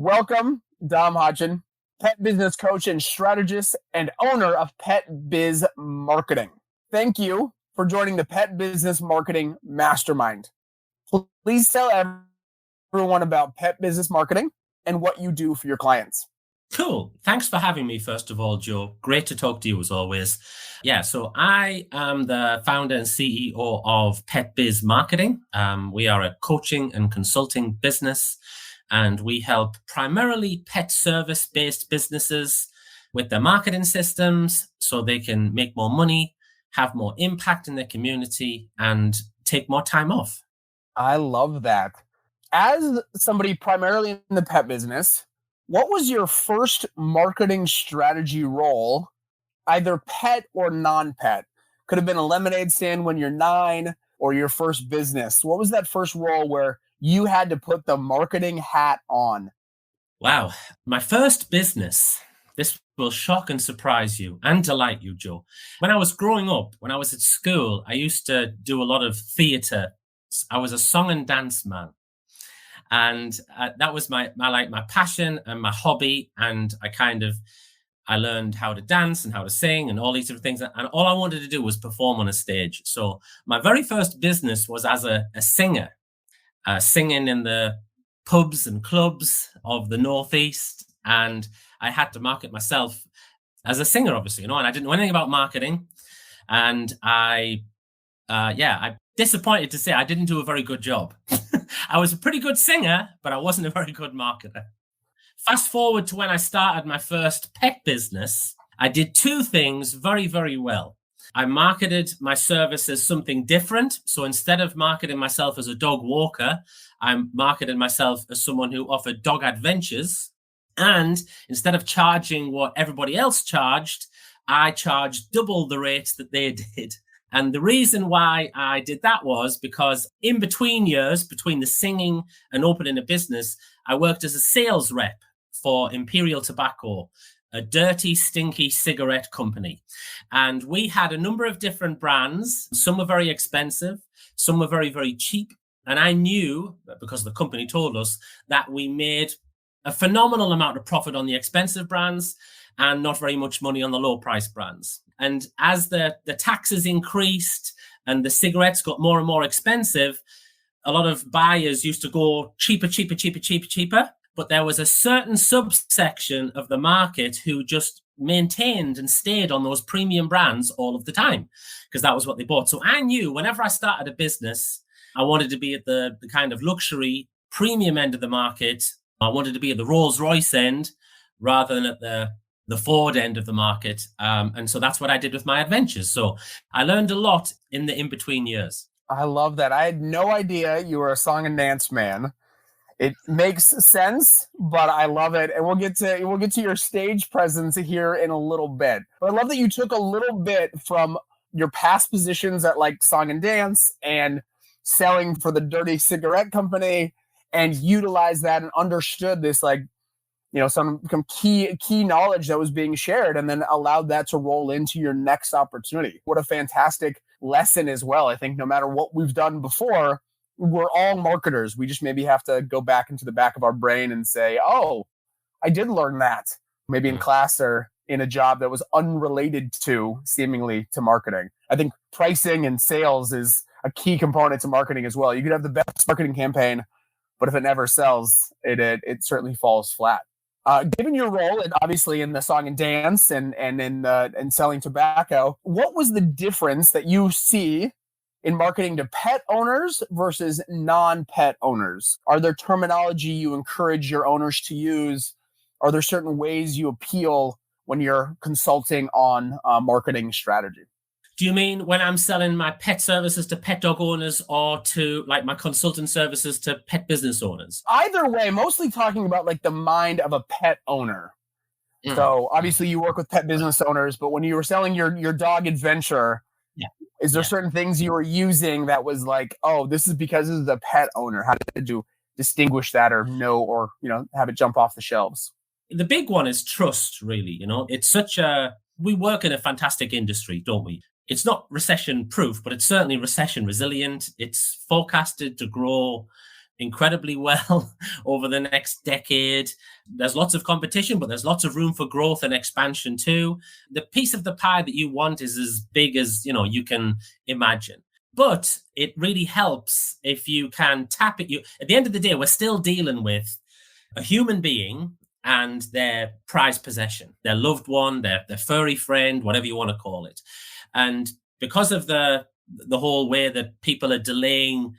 Welcome, Dom Hodgson, pet business coach and strategist and owner of Pet Biz Marketing. Thank you for joining the Pet Business Marketing Mastermind. Please tell everyone about pet business marketing and what you do for your clients. Cool. Thanks for having me, first of all, Joe. Great to talk to you as always. So I am the founder and CEO of Pet Biz Marketing. We are a coaching and consulting business, and we help primarily pet service-based businesses with their marketing systems so they can make more money, have more impact in their community, and take more time off. I love that. As somebody primarily in the pet business, what was your first marketing strategy role, either pet or non-pet? Could have been a lemonade stand when you're 9 or your first business. What was that first role where you had to put the marketing hat on? Wow. My first business, this will shock and surprise you and delight you, Joe. When I was growing up, when I was at school, I used to do a lot of theatre. I was a song and dance man. And that was my passion and my hobby. And I learned how to dance and how to sing and all these different things. And all I wanted to do was perform on a stage. So my very first business was as a singer, singing in the pubs and clubs of the Northeast. And I had to market myself as a singer, obviously, and I didn't know anything about marketing. And I'm disappointed to say I didn't do a very good job. I was a pretty good singer, but I wasn't a very good marketer. Fast forward to when I started my first pet business, I did two things very, very well. I marketed my service as something different. So instead of marketing myself as a dog walker, I marketed myself as someone who offered dog adventures. And instead of charging what everybody else charged, I charged double the rates that they did. And the reason why I did that was because in between years, between the singing and opening a business, I worked as a sales rep for Imperial Tobacco, a dirty, stinky cigarette company. And we had a number of different brands. Some were very expensive, some were very, very cheap. And I knew, because the company told us, that we made a phenomenal amount of profit on the expensive brands and not very much money on the low price brands. And as the taxes increased and the cigarettes got more and more expensive, a lot of buyers used to go cheaper. But there was a certain subsection of the market who just maintained and stayed on those premium brands all of the time because that was what they bought. So I knew whenever I started a business, I wanted to be at the kind of luxury premium end of the market. I wanted to be at the Rolls Royce end rather than at the Ford end of the market. And so that's what I did with my adventures. So I learned a lot in the in-between years. I love that. I had no idea you were a song and dance man. It makes sense, but I love it. And we'll get to your stage presence here in a little bit. But I love that you took a little bit from your past positions at like song and dance and selling for the dirty cigarette company and utilized that and understood this some key knowledge that was being shared and then allowed that to roll into your next opportunity. What a fantastic lesson as well. I think no matter what we've done before, we're all marketers. We just maybe have to go back into the back of our brain and say, oh, I did learn that maybe in class or in a job that was unrelated seemingly to marketing. I think pricing and sales is a key component to marketing as well. You could have the best marketing campaign, but if it never sells, it certainly falls flat. Given your role, and obviously in the song and dance and in selling tobacco, what was the difference that you see in marketing to pet owners versus non-pet owners? Are there terminology you encourage your owners to use? Are there certain ways you appeal when you're consulting on marketing strategy? Do you mean when I'm selling my pet services to pet dog owners or to like my consultant services to pet business owners? Either way, mostly talking about like the mind of a pet owner. So obviously you work with pet business owners, but when you were selling your dog adventure, is there certain things you were using that was like, oh, this is because this is a pet owner? How did you distinguish that or know or, have it jump off the shelves? The big one is trust, really. It's we work in a fantastic industry, don't we? It's not recession proof, but it's certainly recession resilient. It's forecasted to grow incredibly well over the next decade. There's lots of competition, but there's lots of room for growth and expansion too. The piece of the pie that you want is as big as, you can imagine. But it really helps if you can tap it. At the end of the day, we're still dealing with a human being and their prized possession, their loved one, their furry friend, whatever you want to call it. And because of the whole way that people are delaying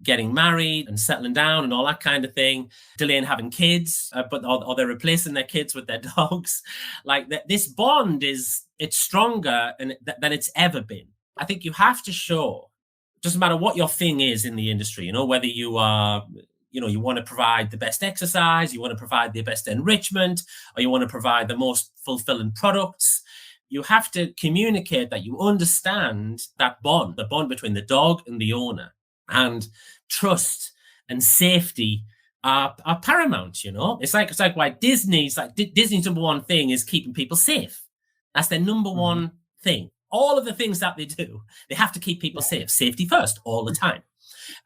getting married and settling down and all that kind of thing, delaying having kids, or they're replacing their kids with their dogs. Like this bond it's stronger than it's ever been. I think you have to show, doesn't matter what your thing is in the industry, whether you are, you want to provide the best exercise, you want to provide the best enrichment, or you want to provide the most fulfilling products. You have to communicate that you understand that bond, the bond between the dog and the owner. And trust and safety are paramount. It's like why Disney's number one thing is keeping people safe. That's their number one thing. All of the things that they do, they have to keep people safe. Safety first, all the time.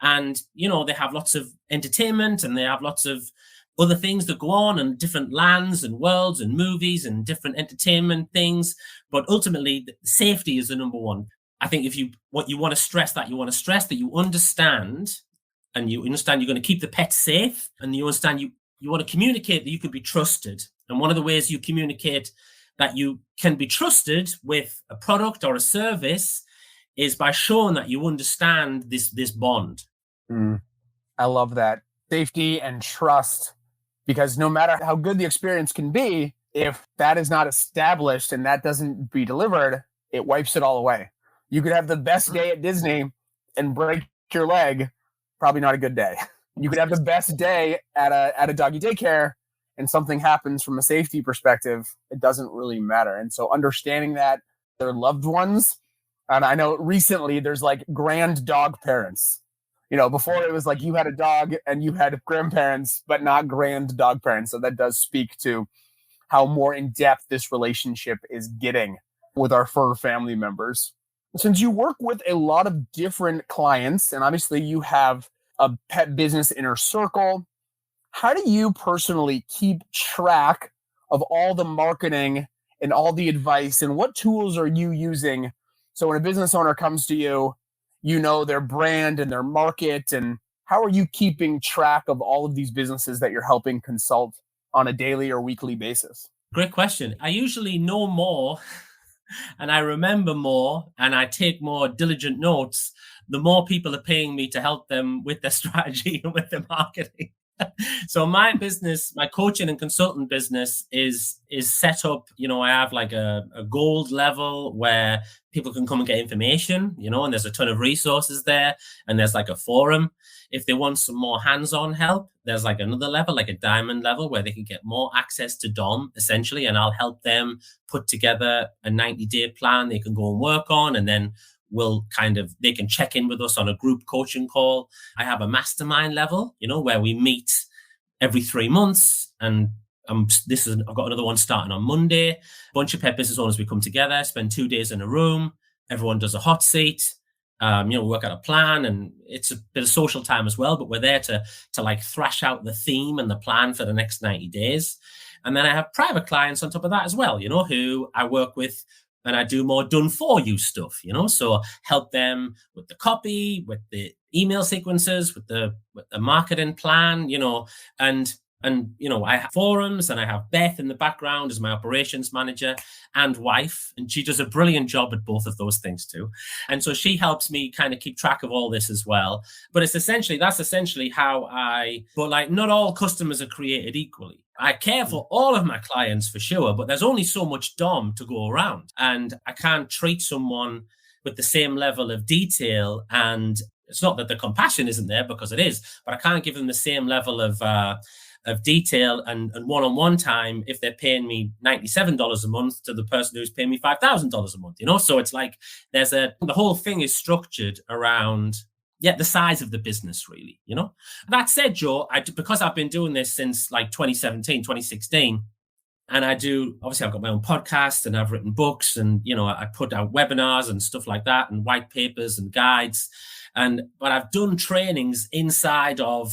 And they have lots of entertainment, and they have lots of other things that go on, and different lands and worlds and movies and different entertainment things. But ultimately, safety is the number one. I think you want to stress that you understand, and you understand you're going to keep the pet safe, and you understand you want to communicate that you can be trusted. And one of the ways you communicate that you can be trusted with a product or a service is by showing that you understand this bond. I love that. Safety and trust, because no matter how good the experience can be, if that is not established and that doesn't be delivered, it wipes it all away. You could have the best day at Disney and break your leg. Probably not a good day. You could have the best day at a doggy daycare and something happens from a safety perspective. It doesn't really matter. And so understanding that their loved ones, and I know recently there's like grand dog parents. Before it was like you had a dog and you had grandparents, but not grand dog parents. So that does speak to how more in depth this relationship is getting with our fur family members. Since you work with a lot of different clients, and obviously you have a pet business inner circle, how do you personally keep track of all the marketing and all the advice, and what tools are you using? So when a business owner comes to you, their brand and their market, and how are you keeping track of all of these businesses that you're helping consult on a daily or weekly basis? Great question. I usually know more and I remember more and I take more diligent notes, the more people are paying me to help them with their strategy and with their marketing. So my business, my coaching and consultant business is set up, I have like a gold level where people can come and get information, and there's a ton of resources there, and there's like a forum. If they want some more hands-on help, there's like another level, like a diamond level, where they can get more access to Dom essentially, and I'll help them put together a 90-day plan they can go and work on, and then they can check in with us on a group coaching call. I have a mastermind level, where we meet every 3 months, and I've got another one starting on Monday. A bunch of pet business owners, we come together, spend 2 days in a room. Everyone does a hot seat. We work out a plan, and it's a bit of social time as well, but we're there to like thrash out the theme and the plan for the next 90 days. And then I have private clients on top of that as well, who I work with, and I do more done for you stuff, so help them with the copy, with the email sequences, with the marketing plan, and I have forums, and I have Beth in the background as my operations manager and wife, and she does a brilliant job at both of those things too. And so she helps me kind of keep track of all this as well. But that's essentially how but like not all customers are created equally. I care for all of my clients for sure, but there's only so much Dom to go around, and I can't treat someone with the same level of detail. And it's not that the compassion isn't there, because it is, but I can't give them the same level of detail and one-on-one time if they're paying me $97 a month to the person who's paying me $5,000 a month, so it's like the whole thing is structured around the size of the business, really, That said, Joe, because I've been doing this since like 2017, 2016, and obviously I've got my own podcast, and I've written books, and, I put out webinars and stuff like that, and white papers and guides, but I've done trainings inside of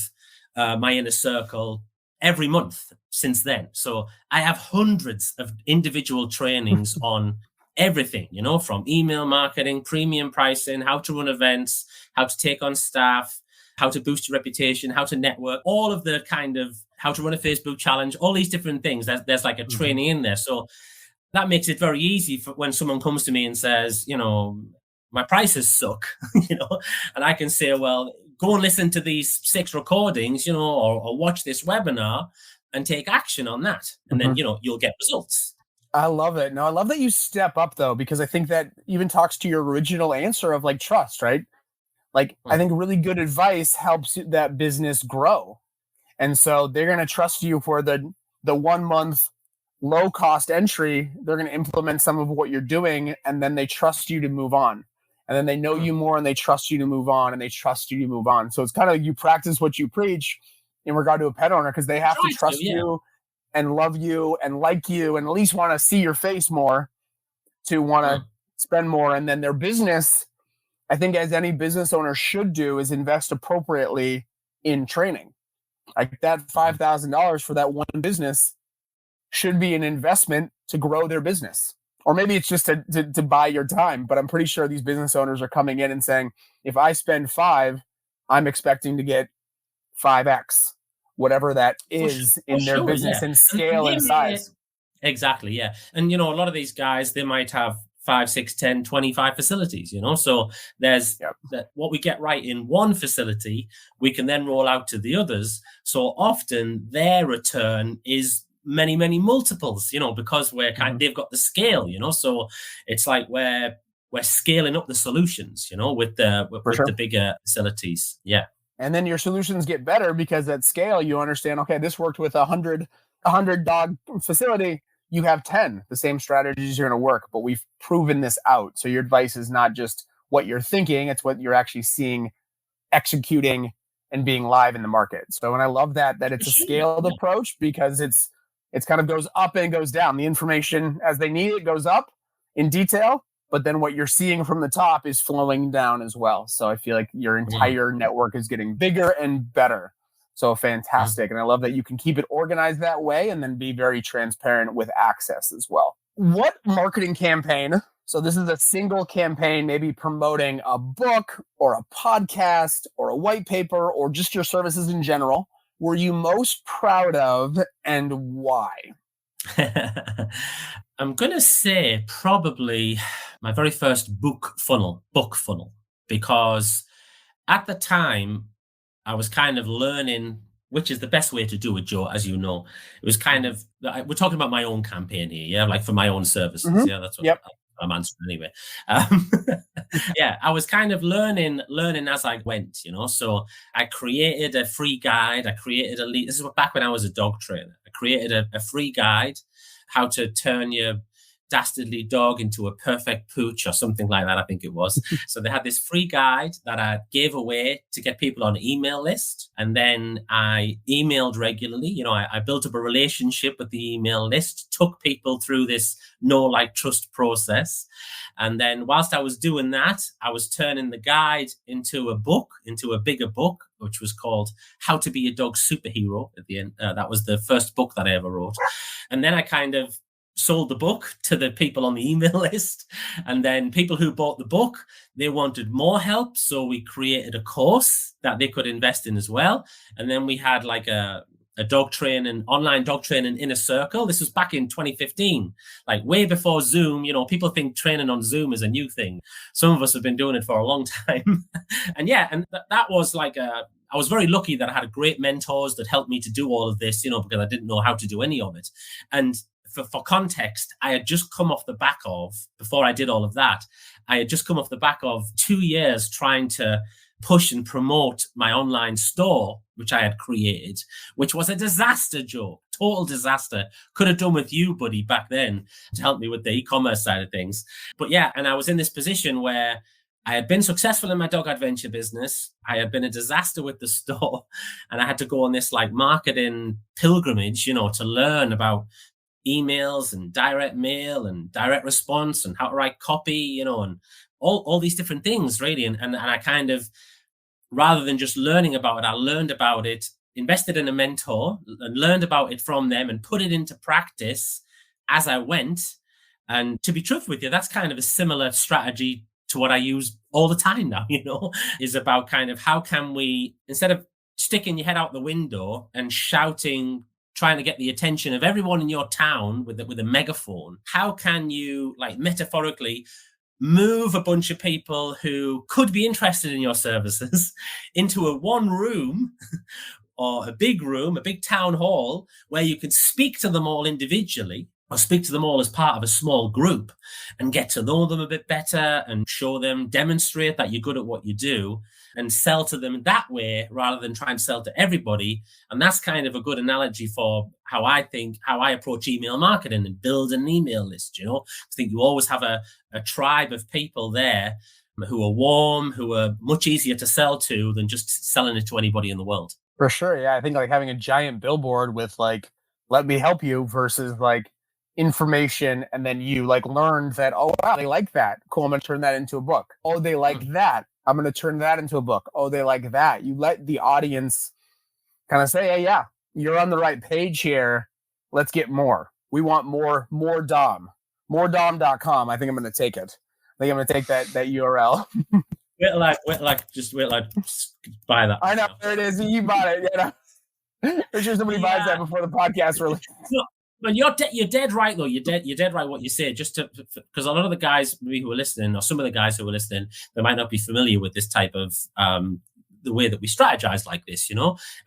my inner circle every month since then. So I have hundreds of individual trainings on everything, from email marketing, premium pricing, how to run events, how to take on staff, how to boost your reputation, how to network, all of the kind of how to run a Facebook challenge, all these different things. There's like a training in there. So that makes it very easy for when someone comes to me and says, my prices suck, and I can say, well, go and listen to these 6 recordings, or watch this webinar and take action on that. And then, you'll get results. I love it. No, I love that you step up though, because I think that even talks to your original answer of like trust, right? Like, I think really good advice helps that business grow. And so they're going to trust you for the 1 month low cost entry. They're going to implement some of what you're doing, and then they trust you to move on. And then they know you more and they trust you to move on, and they trust you to move on. So it's kind of, you practice what you preach in regard to a pet owner, because they have to trust you and love you and like you and at least want to see your face more to want to spend more. And then their business, I think as any business owner should do, is invest appropriately in training. Like that $5,000 for that one business should be an investment to grow their business. Or maybe it's just to buy your time. But I'm pretty sure these business owners are coming in and saying, if I spend 5, I'm expecting to get 5x, whatever that is in their business and scale and size. Exactly, yeah. And, a lot of these guys, they might have 5, 6, 10, 25 facilities, So there's that what we get right in one facility, we can then roll out to the others. So often their return is many, many multiples, because they've got the scale, So it's like we're scaling up the solutions, with the bigger facilities. Yeah. And then your solutions get better because at scale, you understand, okay, this worked with 100 dog facility. You have 10, the same strategies are going to work, but we've proven this out. So your advice is not just what you're thinking, it's what you're actually seeing, executing, and being live in the market. So, and I love that it's a scaled approach, because it's kind of goes up and goes down. The information as they need it goes up in detail, but then what you're seeing from the top is flowing down as well. So I feel like your entire network is getting bigger and better. So fantastic. And I love that you can keep it organized that way and then be very transparent with access as well. What marketing campaign, so this is a single campaign, maybe promoting a book or a podcast or a white paper or just your services in general, were you most proud of, and why? I'm going to say probably my very first book funnel, because at the time I was kind of learning, which is the best way to do it, Joe, as you know. It was kind of, we're talking about my own campaign here, like for my own services. Yeah, that's what I'm answering anyway. I was kind of learning as I went, So I created a free guide. I created this is back when I was a dog trainer. I created a free guide, how to turn your dastardly dog into a perfect pooch or something like that, I think it was. So they had this free guide that I gave away to get people on an email list. And then I emailed regularly. I built up a relationship with the email list, took people through this know, like, trust process. And then whilst I was doing that, I was turning the guide into a bigger book, which was called How to Be a Dog Superhero at the end. That was the first book that I ever wrote. And then I kind of sold the book to the people on the email list. And then people who bought the book, they wanted more help. So we created a course that they could invest in as well. And then we had like a online dog training inner circle. This was back in 2015, like way before Zoom. People think training on Zoom is a new thing. Some of us have been doing it for a long time. And that was like I was very lucky that I had great mentors that helped me to do all of this, because I didn't know how to do any of it. And for context, I had just come off the back of, before I did all of that, I had just come off the back of 2 years trying to push and promote my online store, which I had created, which was a disaster, Joe. Total disaster. Could have done with you, buddy, back then to help me with the e-commerce side of things. But and I was in this position where I had been successful in my dog adventure business. I had been a disaster with the store, and I had to go on this like marketing pilgrimage, to learn about emails and direct mail and direct response and how to write copy, and all these different things, really. And I kind of, rather than just learning about it, I learned about it invested in a mentor and learned about it from them and put it into practice as I went. And to be truthful with you, that's kind of a similar strategy to what I use all the time now, is about kind of how can we, instead of sticking your head out the window and shouting, trying to get the attention of everyone in your town with a megaphone, how can you, like, metaphorically move a bunch of people who could be interested in your services into a one room or a big town hall where you can speak to them all individually or speak to them all as part of a small group and get to know them a bit better and show them, demonstrate that you're good at what you do and sell to them that way rather than try and sell to everybody. And that's kind of a good analogy for how I approach email marketing and build an email list. I think you always have a tribe of people there who are warm, who are much easier to sell to than just selling it to anybody in the world. For sure. Yeah. I think like having a giant billboard with like, let me help you versus like information. And then you like learned that, oh, wow, they like that. Cool. I'm going to turn that into a book. Oh, they like that. I'm going to turn that into a book. Oh, they like that. You let the audience kind of say, hey, yeah, you're on the right page here. Let's get more. We want more Dom. Moredom.com. I think I'm going to take it. I think I'm going to take that URL. Just buy that. I know. There it is. You bought it. I'm sure somebody buys that before the podcast release. But you're dead right though. You're dead right what you say. Just because a lot of the guys maybe who are listening, or some of the guys who are listening, they might not be familiar with this type of the way that we strategize like this,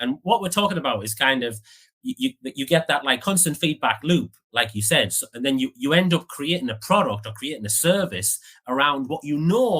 And what we're talking about is kind of you get that like constant feedback loop, like you said, and then you end up creating a product or creating a service around what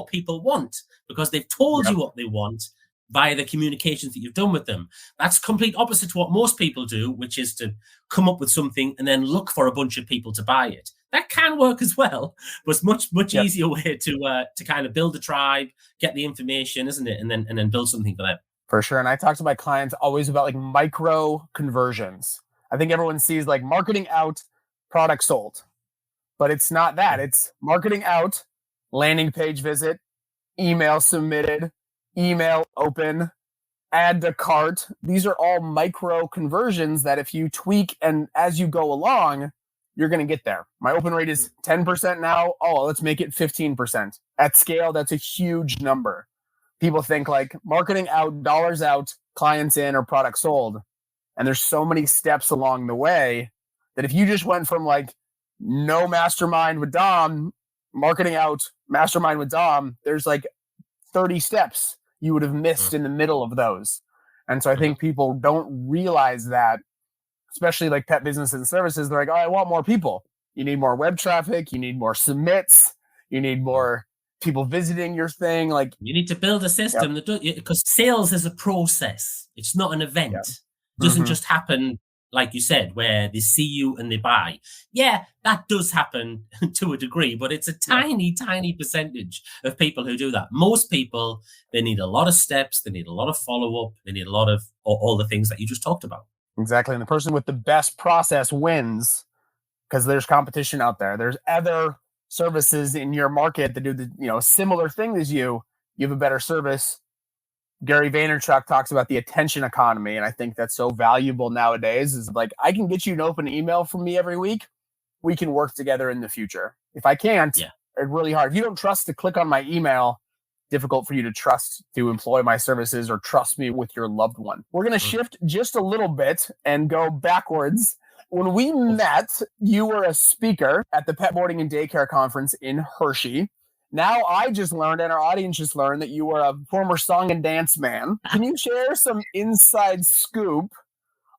people want because they've told you what they want via the communications that you've done with them. That's complete opposite to what most people do, which is to come up with something and then look for a bunch of people to buy it. That can work as well, but it's much easier way to kind of build a tribe, get the information, isn't it? And then build something for them. For sure. And I talk to my clients always about like micro conversions. I think everyone sees like marketing out, product sold, but it's not that. It's marketing out, landing page visit, email submitted, email open, add to cart. These are all micro conversions that if you tweak and as you go along, you're going to get there. My open rate is 10% now. Oh, let's make it 15%. At scale, that's a huge number. People think like marketing out, dollars out, clients in, or product sold. And there's so many steps along the way that if you just went from like no mastermind with Dom, marketing out, mastermind with Dom, there's like 30 steps you would have missed in the middle of those. And so I think people don't realize that, especially like pet business and services. They're like, oh, I want more people. You need more web traffic. You need more submits. You need more people visiting your thing. Like you need to build a system because sales is a process. It's not an event. It doesn't just happen, like you said, where they see you and they buy. Yeah, that does happen to a degree, but it's a tiny percentage of people who do that. Most people, they need a lot of steps. They need a lot of follow-up. They need a lot of all the things that you just talked about. Exactly. And the person with the best process wins because there's competition out there. There's other services in your market that do the similar thing as you. You have a better service. Gary Vaynerchuk talks about the attention economy, and I think that's so valuable nowadays. Is like, I can get you an open email from me every week. We can work together in the future. If I can't, it's really hard. If you don't trust to click on my email, difficult for you to trust to employ my services or trust me with your loved one. We're going to shift just a little bit and go backwards. When we met, you were a speaker at the Pet Boarding and Daycare Conference in Hershey. Now I just learned, and our audience just learned, that you were a former song and dance man. Can you share some inside scoop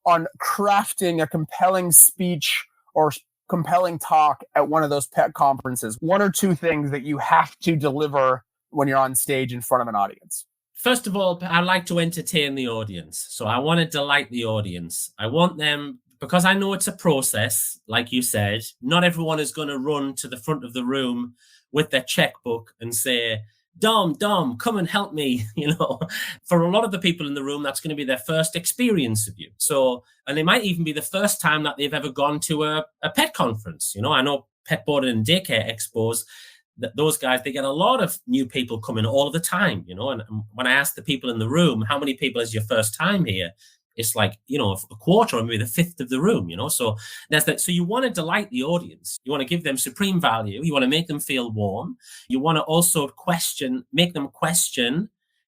on crafting a compelling speech or compelling talk at one of those pet conferences? One or two things that you have to deliver when you're on stage in front of an audience. First of all, I like to entertain the audience. So I want to delight the audience. I want them, because I know it's a process, like you said, not everyone is going to run to the front of the room with their checkbook and say, Dom, come and help me. For a lot of the people in the room, that's going to be their first experience of you. So, and it might even be the first time that they've ever gone to a pet conference. I know pet boarding and daycare expos, those guys, they get a lot of new people coming all the time, and when I ask the people in the room, how many people is your first time here? it's like, a quarter or maybe the fifth of the room, So there's that. So you want to delight the audience. You want to give them supreme value. You want to make them feel warm. You want to also make them question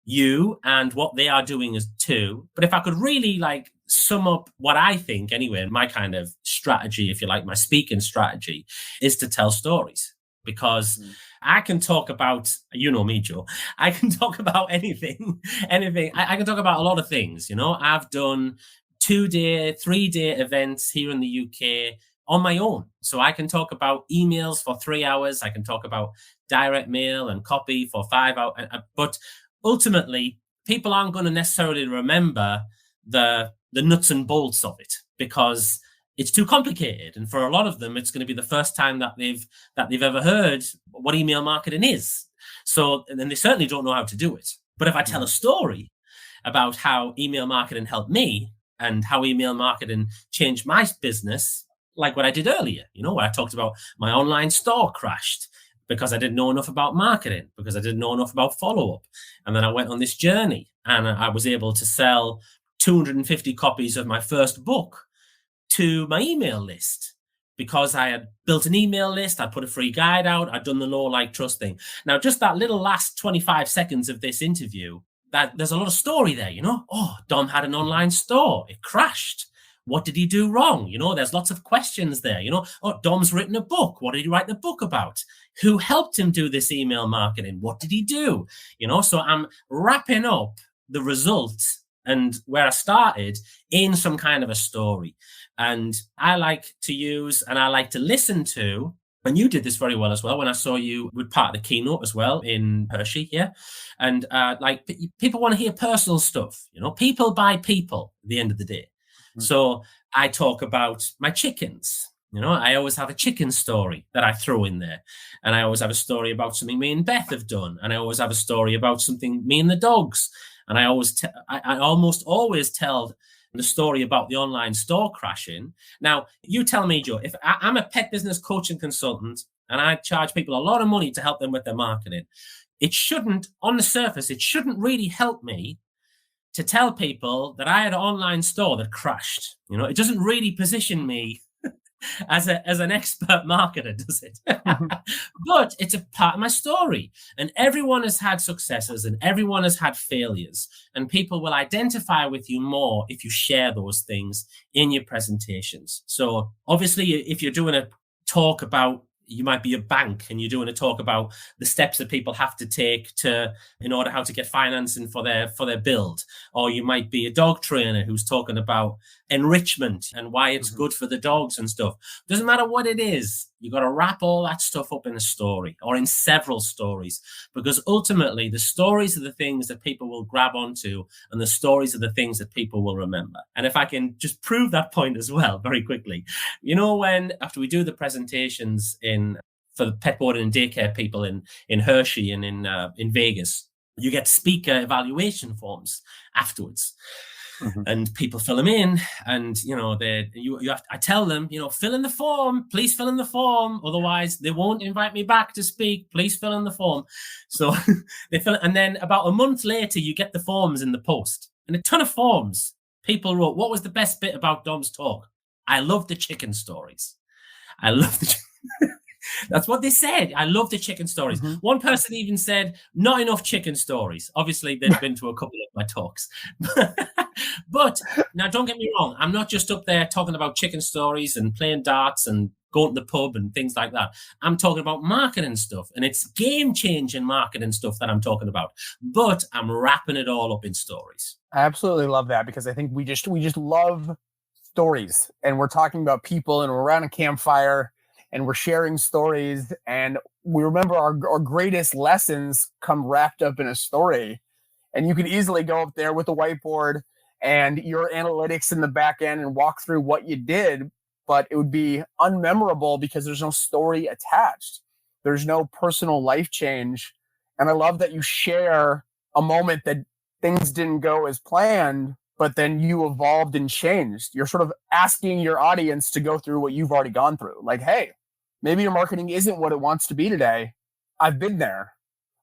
you and what they are doing as too. But if I could really like sum up what I think anyway, my kind of strategy, if you like, my speaking strategy is to tell stories. Because I can talk about, me, Joe, I can talk about anything. I can talk about a lot of things, I've done 2-day, 3-day events here in the UK on my own. So I can talk about emails for 3 hours. I can talk about direct mail and copy for 5 hours. But ultimately, people aren't going to necessarily remember the nuts and bolts of it because it's too complicated. And for a lot of them, it's going to be the first time that they've ever heard what email marketing is. So, and then they certainly don't know how to do it. But if I tell a story about how email marketing helped me and how email marketing changed my business, like what I did earlier, where I talked about my online store crashed because I didn't know enough about marketing, because I didn't know enough about follow-up. And then I went on this journey and I was able to sell 250 copies of my first book to my email list because I had built an email list. I put a free guide out. I'd done the know, like, trust thing. Now, just that little last 25 seconds of this interview, that there's a lot of story there, Oh, Dom had an online store. It crashed. What did he do wrong? There's lots of questions there, Oh, Dom's written a book. What did he write the book about? Who helped him do this email marketing? What did he do? So I'm wrapping up the results and where I started in some kind of a story. And I like to use and I like to listen to, and you did this very well as well when I saw you with part of the keynote as well in Hershey here. And like people want to hear personal stuff, people by people at the end of the day. Mm-hmm. So I talk about my chickens. I always have a chicken story that I throw in there. And I always have a story about something me and Beth have done. And I always have a story about something me and the dogs. And I almost always tell the story about the online store crashing. Now, you tell me, Joe, if I'm a pet business coaching consultant and I charge people a lot of money to help them with their marketing, it shouldn't, on the surface, it shouldn't really help me to tell people that I had an online store that crashed. It doesn't really position me as an expert marketer, does it? But it's a part of my story. And everyone has had successes and everyone has had failures. And people will identify with you more if you share those things in your presentations. So obviously, if you're doing a talk about, you might be a bank and you're doing a talk about the steps that people have to take in order how to get financing for their build. Or you might be a dog trainer who's talking about enrichment and why it's good for the dogs and stuff. Doesn't matter what it is. You got to wrap all that stuff up in a story or in several stories, because ultimately the stories are the things that people will grab onto and the stories are the things that people will remember. And if I can just prove that point as well very quickly, when after we do the presentations for the pet boarding and daycare people in Hershey and in Vegas, you get speaker evaluation forms afterwards. Mm-hmm. And people fill them in, and I tell them, fill in the form, please fill in the form, otherwise they won't invite me back to speak. Please fill in the form. So they fill it, and then about a month later, you get the forms in the post, and a ton of forms. People wrote, "What was the best bit about Dom's talk? I love the chicken stories. I love the." That's what they said. I love the chicken stories. Mm-hmm. One person even said, not enough chicken stories. Obviously, they've been to a couple of my talks. But now, don't get me wrong. I'm not just up there talking about chicken stories and playing darts and going to the pub and things like that. I'm talking about marketing stuff, and it's game-changing marketing stuff that I'm talking about. But I'm wrapping it all up in stories. I absolutely love that, because I think we just love stories, and we're talking about people, and we're around a campfire, and we're sharing stories, and we remember our greatest lessons come wrapped up in a story. And you can easily go up there with a whiteboard and your analytics in the back end and walk through what you did, but it would be unmemorable because there's no story attached. There's no personal life change. And I love that you share a moment that things didn't go as planned, but then you evolved and changed. You're sort of asking your audience to go through what you've already gone through. Like, hey, maybe your marketing isn't what it wants to be today. I've been there.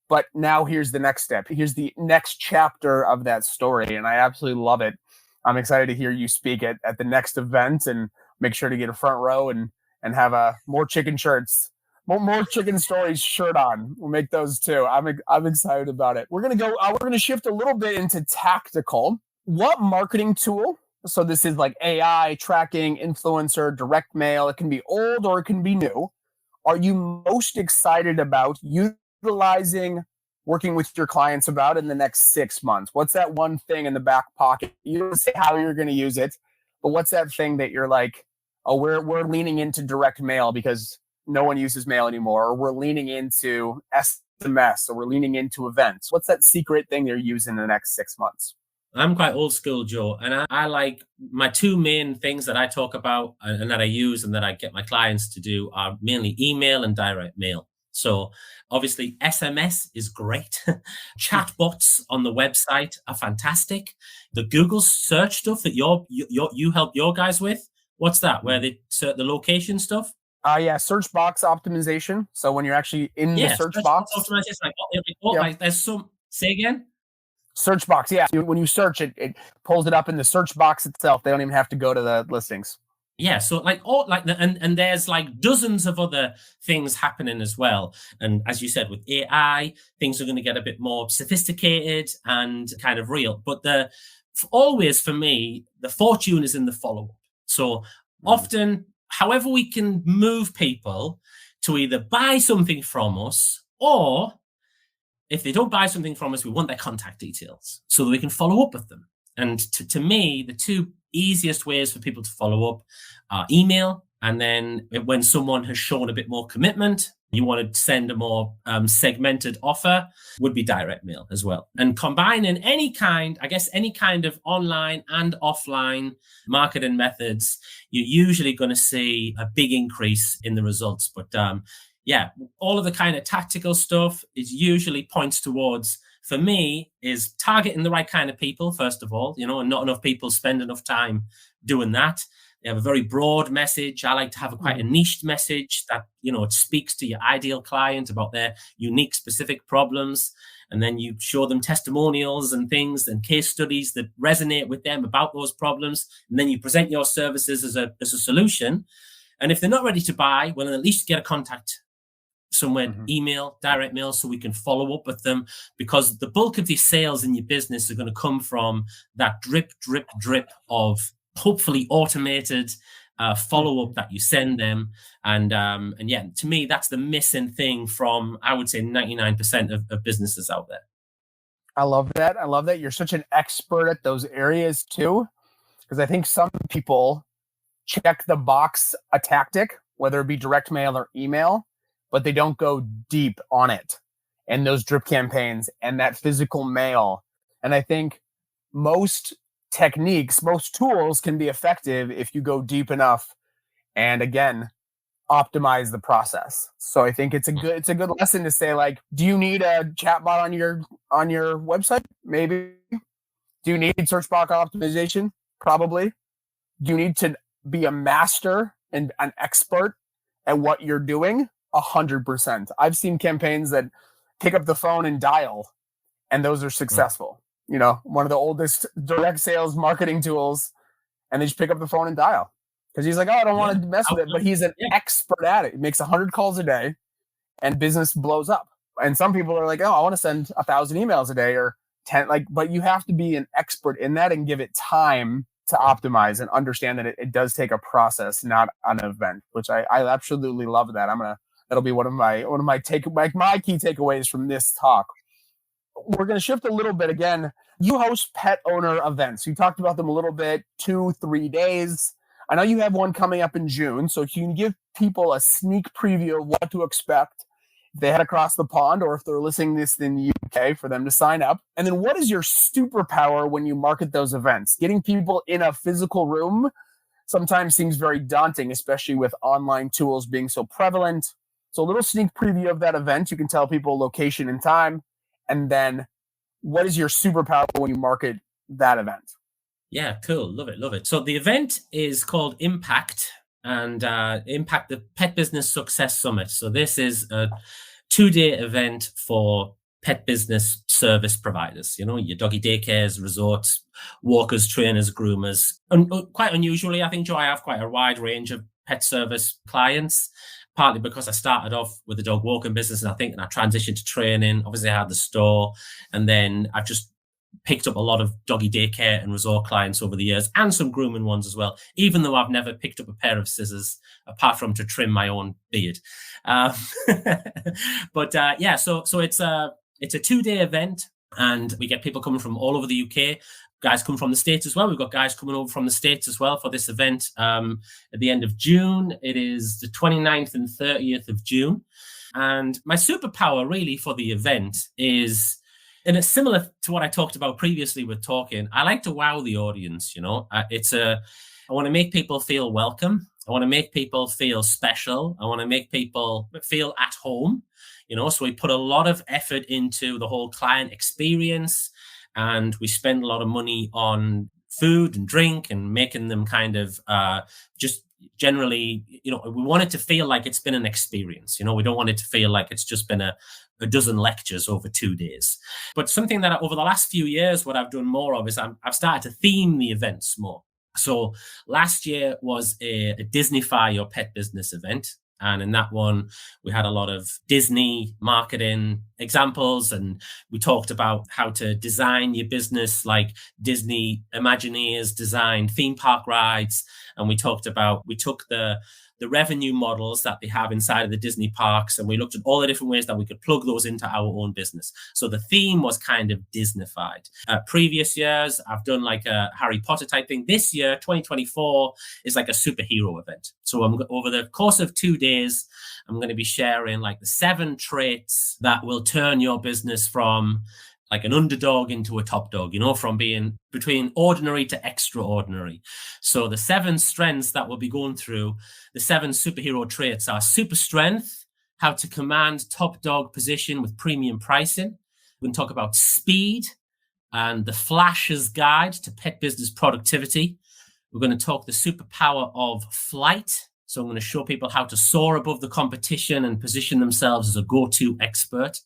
But now here's the next step. Here's the next chapter of that story. And I absolutely love it. I'm excited to hear you speak at the next event, and make sure to get a front row and have more chicken shirts, more chicken stories shirt on. We'll make those too. I'm excited about it. We're gonna shift a little bit into tactical. What marketing tool? So this is like AI tracking, influencer, direct mail. It can be old or it can be new. Are you most excited about utilizing, working with your clients about in the next 6 months? What's that one thing in the back pocket? You don't say how you're going to use it, but what's that thing that you're like, oh, we're leaning into direct mail because no one uses mail anymore, or we're leaning into SMS, or we're leaning into events? What's that secret thing they're using in the next 6 months? I'm quite old school, Joe, and I like my two main things that I talk about and that I use and that I get my clients to do are mainly email and direct mail. So obviously SMS is great. Chatbots on the website are fantastic. The Google search stuff that you help your guys with, what's that? Where they search the location stuff? Yeah, search box optimization. So when you're actually in the search box, optimization, like there's some. Say again. Search box, yeah. When you search it, it pulls it up in the search box itself. They don't even have to go to the listings. Yeah, so and there's like dozens of other things happening as well. And as you said, with AI, things are going to get a bit more sophisticated and kind of real. But always for me, the fortune is in the follow-up. So often, however we can move people to either buy something from us, or if they don't buy something from us, we want their contact details so that we can follow up with them. And to me, the two easiest ways for people to follow up are email. And then when someone has shown a bit more commitment, you want to send a more segmented offer, would be direct mail as well. And combining any kind of online and offline marketing methods, you're usually going to see a big increase in the results. But yeah, all of the kind of tactical stuff is usually points towards, for me, is targeting the right kind of people, first of all, and not enough people spend enough time doing that. They have a very broad message. I like to have quite a niched message that, it speaks to your ideal client about their unique, specific problems. And then you show them testimonials and things and case studies that resonate with them about those problems. And then you present your services as a solution. And if they're not ready to buy, well, then at least get a contact somewhere, email, direct mail, so we can follow up with them, because the bulk of these sales in your business are going to come from that drip, drip, drip of hopefully automated follow-up that you send them. And yeah, to me, that's the missing thing from, I would say, 99% of businesses out there. I love that. I love that you're such an expert at those areas too, because I think some people check the box a tactic, whether it be direct mail or email, but they don't go deep on it and those drip campaigns and that physical mail. And I think most techniques, most tools can be effective if you go deep enough and, again, optimize the process. So I think it's a good lesson to say, like, do you need a chatbot on your website? Maybe. Do you need search box optimization? Probably. Do you need to be a master and an expert at what you're doing? 100%. I've seen campaigns that pick up the phone and dial, and those are successful. One of the oldest direct sales marketing tools, and they just pick up the phone and dial because he's like, oh, I don't want to mess with it, but he's an expert at it. He makes 100 calls a day, and business blows up. And some people are like, oh, I want to send 1,000 emails a day or 10, but you have to be an expert in that and give it time to optimize and understand that it does take a process, not an event, which I absolutely love that. That'll be one of my key takeaways from this talk. We're going to shift a little bit again. You host pet owner events. You talked about them a little bit, 2-3 days. I know you have one coming up in June, so if you can give people a sneak preview of what to expect if they head across the pond, or if they're listening to this in the UK, for them to sign up. And then what is your superpower when you market those events? Getting people in a physical room sometimes seems very daunting, especially with online tools being so prevalent. So a little sneak preview of that event. You can tell people location and time. And then what is your superpower when you market that event? Yeah, cool. Love it. So the event is called Impact, and Impact, the Pet Business Success Summit. So this is a 2-day event for pet business service providers, your doggy daycares, resorts, walkers, trainers, groomers. And quite unusually, I think, Joe, I have quite a wide range of pet service clients, partly because I started off with the dog walking business, and I transitioned to training. Obviously, I had the store, and then I've just picked up a lot of doggy daycare and resort clients over the years, and some grooming ones as well, even though I've never picked up a pair of scissors apart from to trim my own beard. But so it's a 2-day event, and we get people coming from all over the UK. Guys come from the States as well. We've got guys coming over from the States as well for this event at the end of June. It is the 29th and 30th of June. And my superpower really for the event is, and it's similar to what I talked about previously with talking, I like to wow the audience, I want to make people feel welcome. I want to make people feel special. I want to make people feel at home, so we put a lot of effort into the whole client experience, and we spend a lot of money on food and drink and making them kind of just generally, we want it to feel like it's been an experience. We don't want it to feel like it's just been a dozen lectures over 2 days. But something that over the last few years, what I've done more of is I've started to theme the events more. So last year was a Disneyfy Your Pet Business event. And in that one, we had a lot of Disney marketing examples, and we talked about how to design your business like Disney Imagineers designed theme park rides. And we took the revenue models that they have inside of the Disney parks, and we looked at all the different ways that we could plug those into our own business. So the theme was kind of Disneyfied. Previous years, I've done like a Harry Potter type thing. This year, 2024, is like a superhero event. So over the course of 2 days, I'm going to be sharing like the 7 traits that will turn your business from like an underdog into a top dog, from being between ordinary to extraordinary. So the 7 strengths that we'll be going through, the 7 superhero traits are super strength, how to command top dog position with premium pricing. We're going to talk about speed and the Flash's guide to pet business productivity. We're going to talk the superpower of flight. So I'm going to show people how to soar above the competition and position themselves as a go-to expert.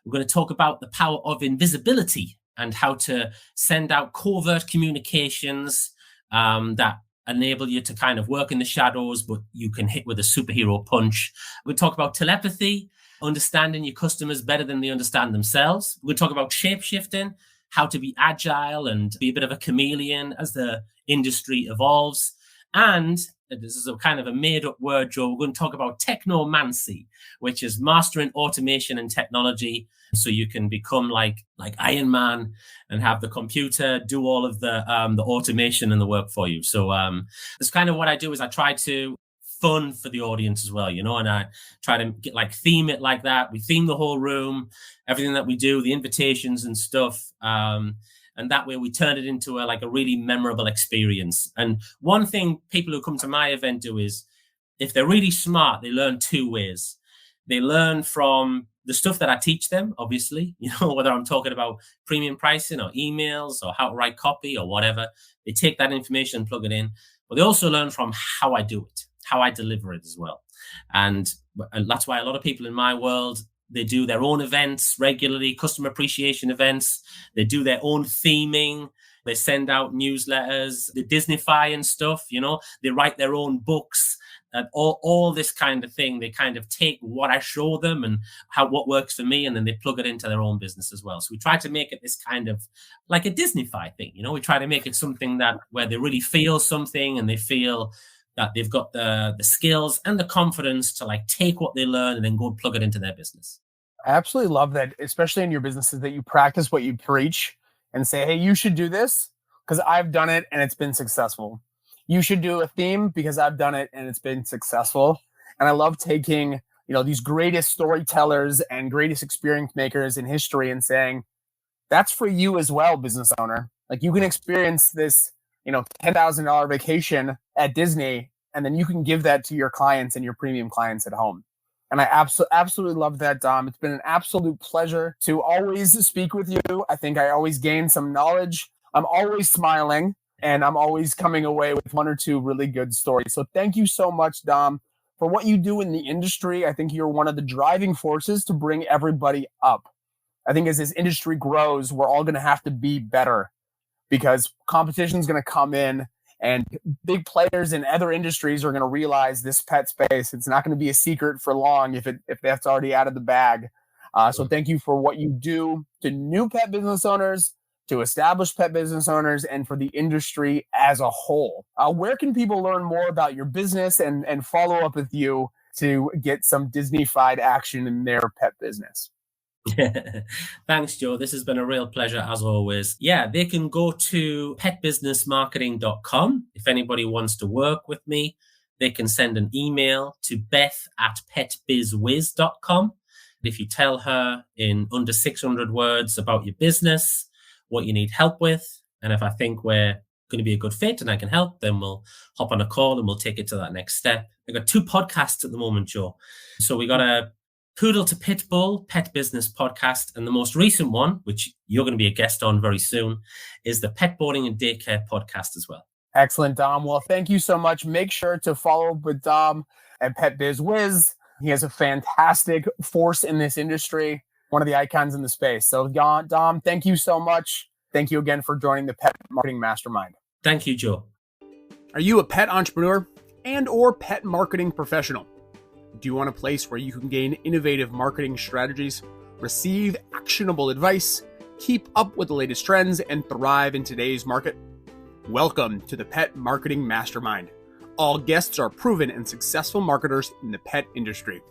We're going to talk about the power of invisibility and how to send out covert communications that enable you to kind of work in the shadows, but you can hit with a superhero punch. We'll talk about telepathy, understanding your customers better than they understand themselves. We'll talk about shape-shifting, how to be agile and be a bit of a chameleon as the industry evolves. And this is a kind of a made-up word, Joe. We're going to talk about technomancy, which is mastering automation and technology, so you can become like Iron Man and have the computer do all of the automation and the work for you. So that's kind of what I do. Is I try to fun for the audience as well, and I try to get theme it like that. We theme the whole room, everything that we do, the invitations and stuff. And that way we turn it into a really memorable experience. And one thing people who come to my event do is, if they're really smart, they learn 2 ways. They learn from the stuff that I teach them, obviously, whether I'm talking about premium pricing or emails or how to write copy or whatever. They take that information and plug it in. But they also learn from how I do it, how I deliver it as well. And that's why a lot of people in my world, they do their own events regularly, customer appreciation events. They do their own theming. They send out newsletters, the Disneyfy and stuff, They write their own books and all this kind of thing. They kind of take what I show them and what works for me, and then they plug it into their own business as well. So we try to make it this kind of like a Disneyfy thing, We try to make it something where they really feel something, and they feel that they've got the skills and the confidence to take what they learn and then go and plug it into their business. I absolutely love that, especially in your businesses, that you practice what you preach and say, hey, you should do this because I've done it and it's been successful. You should do a theme because I've done it and it's been successful. And I love taking, these greatest storytellers and greatest experience makers in history and saying, that's for you as well, business owner. You can experience this, $10,000 vacation at Disney, and then you can give that to your clients and your premium clients at home. And I absolutely love that, Dom. It's been an absolute pleasure to always speak with you. I think I always gain some knowledge. I'm always smiling, and I'm always coming away with 1 or 2 really good stories. So thank you so much, Dom, for what you do in the industry. I think you're one of the driving forces to bring everybody up. I think as this industry grows, we're all going to have to be better because competition is going to come in and big players in other industries are going to realize this pet space. It's not going to be a secret for long if that's already out of the bag. So thank you for what you do to new pet business owners, to established pet business owners, and for the industry as a whole. Where can people learn more about your business and follow up with you to get some Disney-fied action in their pet business? Thanks, Joe. This has been a real pleasure as always. Yeah, they can go to petbusinessmarketing.com. If anybody wants to work with me, they can send an email to beth@petbizwiz.com. If you tell her in under 600 words about your business, what you need help with, and if I think we're going to be a good fit and I can help, then we'll hop on a call and we'll take it to that next step. We've got 2 podcasts at the moment, Joe. So we got a Poodle to Pitbull Pet Business podcast, and the most recent one, which you're going to be a guest on very soon, is the Pet Boarding and Daycare podcast as well. Excellent, Dom. Well, thank you so much. Make sure to follow up with Dom at Pet Biz Wiz. He has a fantastic force in this industry, one of the icons in the space. So, Dom, thank you so much. Thank you again for joining the Pet Marketing Mastermind. Thank you, Joe. Are you a pet entrepreneur and/or pet marketing professional? Do you want a place where you can gain innovative marketing strategies, receive actionable advice, keep up with the latest trends, and thrive in today's market? Welcome to the Pet Marketing Mastermind. All guests are proven and successful marketers in the pet industry.